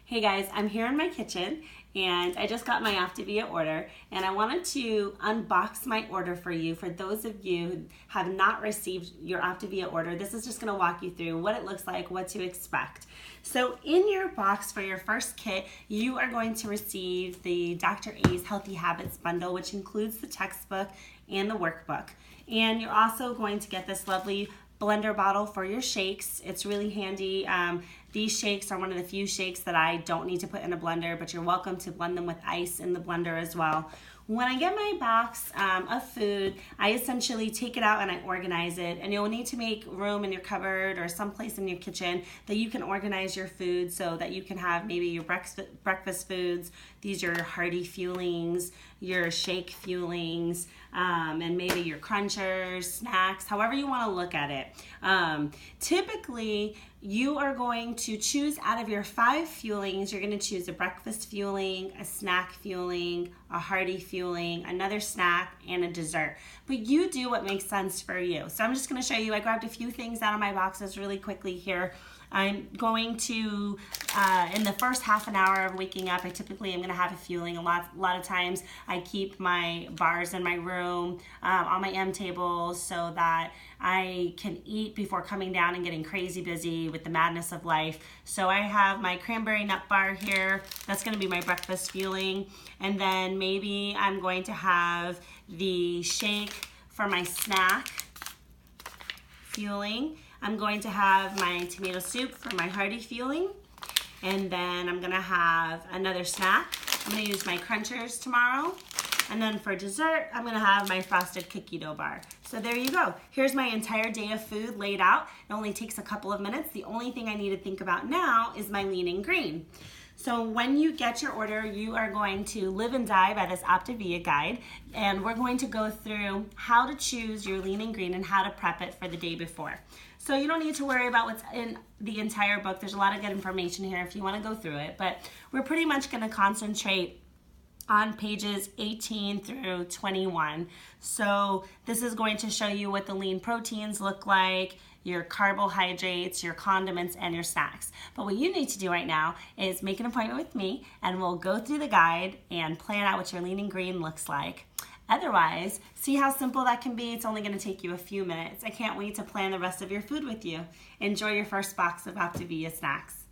Hey guys, I'm here in my kitchen and I just got my Optavia order and I wanted to unbox my order for you. For those of you who have not received your Optavia order, this is just going to walk you through what it looks like, what to expect. So in your box for your first kit, you are going to receive the Dr. A's Healthy Habits bundle, which includes the textbook and the workbook. And you're also going to get this lovely blender bottle for your shakes. It's really handy. These shakes are one of the few shakes that I don't need to put in a blender, but you're welcome to blend them with ice in the blender as well. When I get my box of food, I essentially take it out and I organize it, and you'll need to make room in your cupboard or someplace in your kitchen that you can organize your food so that you can have maybe your breakfast foods, these are your hearty fuelings, your shake fuelings, and maybe your crunchers, snacks, however you want to look at it. Typically, you are going to choose out of your 5 fuelings, you're going to choose a breakfast fueling, a snack fueling, a hearty fueling, another snack, and a dessert. But you do what makes sense for you. So I'm just going to show you, I grabbed a few things out of my boxes really quickly here. I'm going to, in the first half an hour of waking up, I typically am going to have a fueling. A lot of times I keep my bars in my room on my M table so that I can eat before coming down and getting crazy busy with the madness of life. So I have my cranberry nut bar here. That's going to be my breakfast fueling. And then maybe I'm going to have the shake for my snack fueling. I'm going to have my tomato soup for my hearty fueling. And then I'm going to have another snack. I'm going to use my crunchers tomorrow. And then for dessert, I'm going to have my frosted cookie dough bar. So there you go. Here's my entire day of food laid out. It only takes a couple of minutes. The only thing I need to think about now is my lean and green. So when you get your order, you are going to live and die by this Optavia guide, and we're going to go through how to choose your lean and green and how to prep it for the day before. So you don't need to worry about what's in the entire book. There's a lot of good information here if you want to go through it, but we're pretty much going to concentrate on pages 18 through 21. So this is going to show you what the lean proteins look like, your carbohydrates, your condiments, and your snacks. But what you need to do right now is make an appointment with me and we'll go through the guide and plan out what your lean and green looks like. Otherwise, see how simple that can be? It's only going to take you a few minutes. I can't wait to plan the rest of your food with you. Enjoy your first box of Optavia snacks.